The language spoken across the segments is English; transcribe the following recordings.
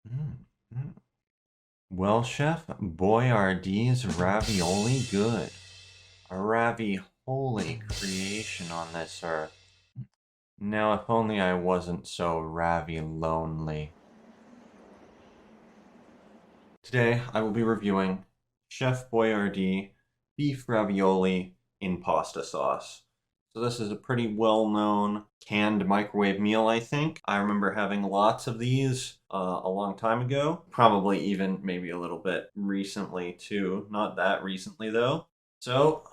Mm, mm. Well, Chef, Boyardee's ravioli good. A ravioli creation on this earth. Now, if only I wasn't so lonely. Today, I will be reviewing Chef Boyardee beef ravioli in pasta sauce. So this is a pretty well-known canned microwave meal, I think. I remember having lots of these a long time ago, probably even maybe a little bit recently too. Not that recently though. So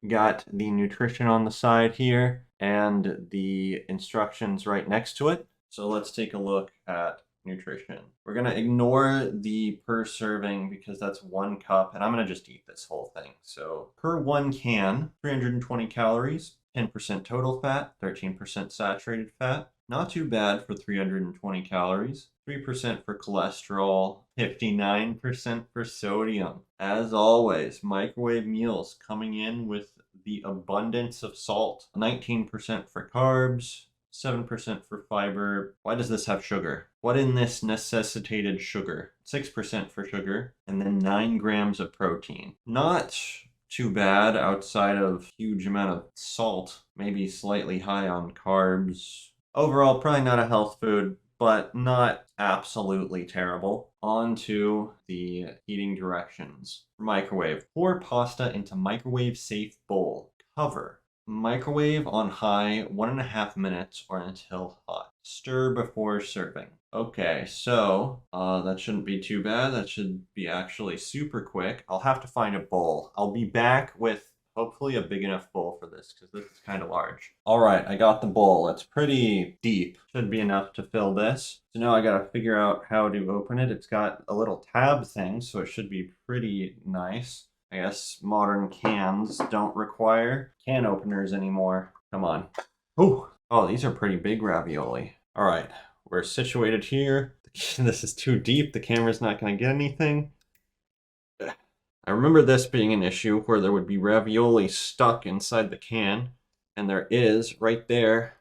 got the nutrition on the side here and the instructions right next to it. So let's take a look at nutrition. We're gonna ignore the per serving because that's 1 cup, and I'm gonna just eat this whole thing. So per 1 can, 320 calories, 10% total fat, 13% saturated fat. Not too bad for 320 calories. 3% for cholesterol, 59% for sodium. As always, microwave meals coming in with the abundance of salt. 19% for carbs, 7% for fiber. Why does this have sugar? What in this necessitated sugar? 6% for sugar, and then 9 grams of protein. Not too bad outside of huge amount of salt, maybe slightly high on carbs. Overall, probably not a health food, but not absolutely terrible. On to the heating directions. Microwave. Pour pasta into microwave safe bowl. Cover. Microwave on high 1.5 minutes or until hot. Stir before serving. Okay, so that shouldn't be too bad. That should be actually super quick. I'll have to find a bowl. I'll be back with hopefully a big enough bowl for this because this is kind of large. All right, I got the bowl. It's pretty deep. Should be enough to fill this. So now I gotta figure out how to open it. It's got a little tab thing, so it should be pretty nice. I guess modern cans don't require can openers anymore. Come on. Ooh. Oh, these are pretty big ravioli. All right, we're situated here. This is too deep. The camera's not gonna get anything. I remember this being an issue where there would be ravioli stuck inside the can, and there is right there.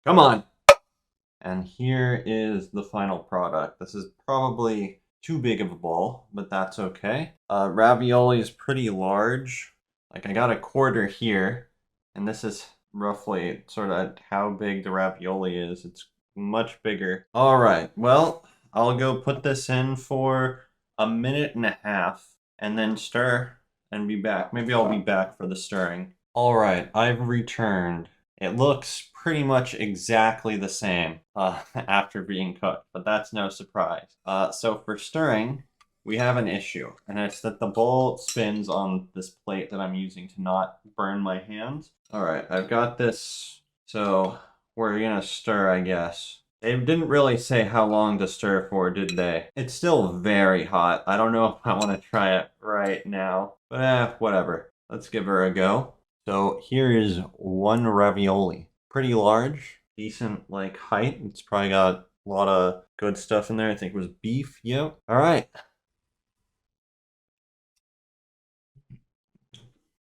Come on! And here is the final product. This is probably too big of a bowl, but that's okay. Ravioli is pretty large. Like I got a quarter here, and this is roughly sort of how big the ravioli is. It's much bigger. All right, well, I'll go put this in for 1.5 minutes and then stir and be back. Maybe I'll be back for the stirring. All right, I've returned. It looks pretty much exactly the same after being cooked, but that's no surprise. So for stirring, we have an issue, and it's that the bowl spins on this plate that I'm using to not burn my hands. All right, I've got this, so we're gonna stir, I guess. They didn't really say how long to stir for, did they? It's still very hot. I don't know if I want to try it right now, but whatever. Let's give her a go. So here is one ravioli. Pretty large, decent like height. It's probably got a lot of good stuff in there. I think it was beef. Yep. All right.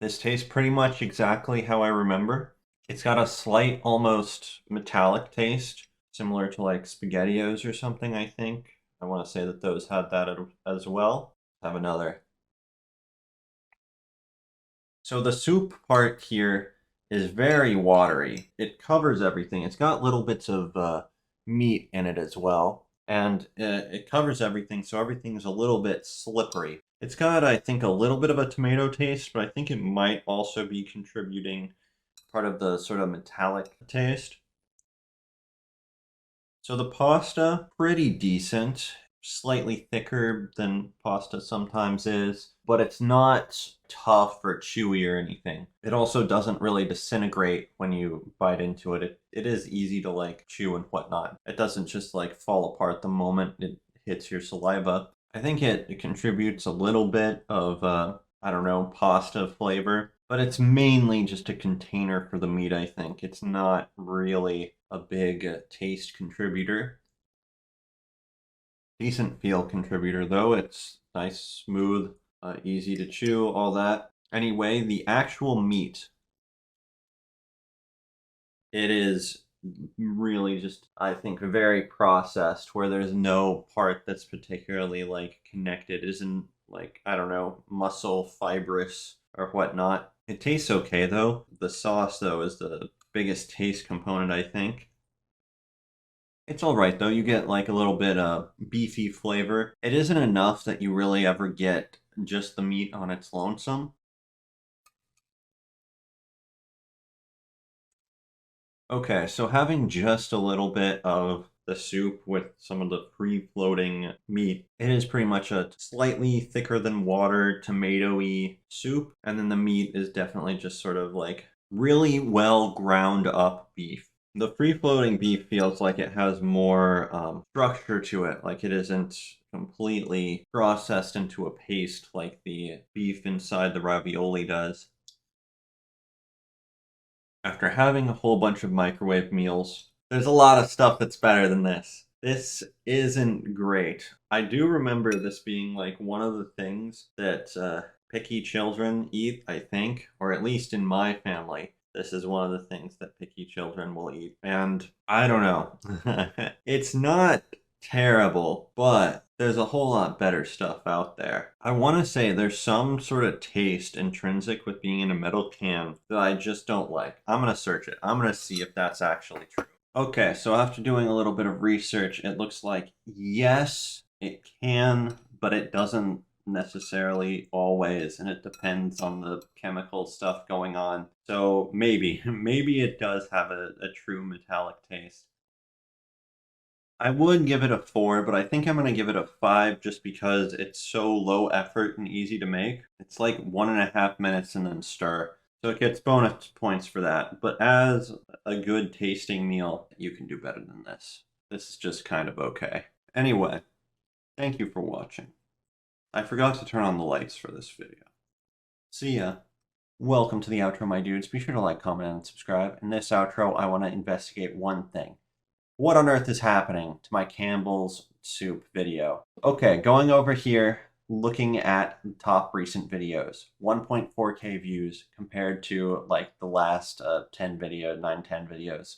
This tastes pretty much exactly how I remember. It's got a slight, almost metallic taste, similar to like SpaghettiOs or something, I think. I want to say that those had that as well. Have another. So the soup part here is very watery. It covers everything. It's got little bits of meat in it as well. And it covers everything, so everything's a little bit slippery. It's got, I think, a little bit of a tomato taste, but I think it might also be contributing part of the sort of metallic taste. So the pasta, pretty decent, slightly thicker than pasta sometimes is, but it's not tough or chewy or anything. It also doesn't really disintegrate when you bite into it. It is easy to like chew and whatnot. It doesn't just like fall apart the moment it hits your saliva. I think it contributes a little bit of, I don't know, pasta flavor, but it's mainly just a container for the meat, I think. It's not really a big taste contributor. Decent feel contributor, though. It's nice, smooth, easy to chew, all that. Anyway, the actual meat, it is really just, I think, very processed, where there's no part that's particularly like connected, isn't like, I don't know, muscle fibrous or whatnot. It tastes okay though. The sauce though is the biggest taste component, I think. It's all right though. You get like a little bit of beefy flavor. It isn't enough that you really ever get just the meat on its lonesome. Okay, so having just a little bit of the soup with some of the free-floating meat, it is pretty much a slightly thicker than water, tomatoey soup, and then the meat is definitely just sort of like really well ground up beef. The free-floating beef feels like it has more structure to it, like it isn't completely processed into a paste like the beef inside the ravioli does. After having a whole bunch of microwave meals, there's a lot of stuff that's better than this. This isn't great. I do remember this being like one of the things that picky children eat, I think, or at least in my family. This is one of the things that picky children will eat. And I don't know. It's not terrible, but there's a whole lot better stuff out there. I want to say there's some sort of taste intrinsic with being in a metal can that I just don't like. I'm going to search it. I'm going to see if that's actually true. Okay, so after doing a little bit of research, it looks like yes, it can, but it doesn't necessarily always, and it depends on the chemical stuff going on. So maybe, maybe it does have a true metallic taste. I would give it a 4, but I think I'm going to give it a 5 just because it's so low effort and easy to make. It's like 1.5 minutes and then stir. So it gets bonus points for that. But as a good tasting meal, you can do better than this. This is just kind of okay. Anyway, thank you for watching. I forgot to turn on the lights for this video. See ya. Welcome to the outro, my dudes. Be sure to like, comment, and subscribe. In this outro, I want to investigate one thing. What on earth is happening to my Campbell's soup video? Okay, going over here, looking at top recent videos, 1.4K views compared to like the last 10 video, 9, 10 videos.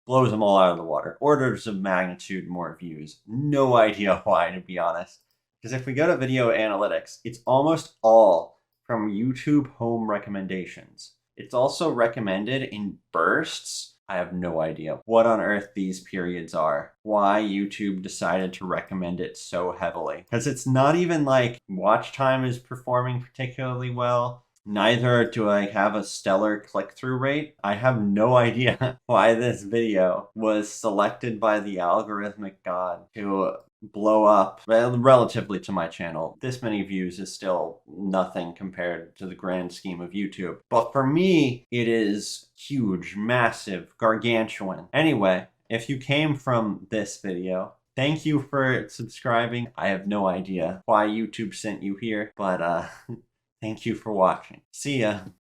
Blows them all out of the water. Orders of magnitude more views. No idea why, to be honest. Because if we go to video analytics, it's almost all from YouTube home recommendations. It's also recommended in bursts. I have no idea what on earth these periods are. Why YouTube decided to recommend it so heavily. Because it's not even like watch time is performing particularly well. Neither do I have a stellar click-through rate. I have no idea why this video was selected by the algorithmic god to blow up relatively to my channel. This many views is still nothing compared to the grand scheme of YouTube. But for me, it is huge, massive, gargantuan. Anyway, if you came from this video, thank you for subscribing. I have no idea why YouTube sent you here, but thank you for watching. See ya.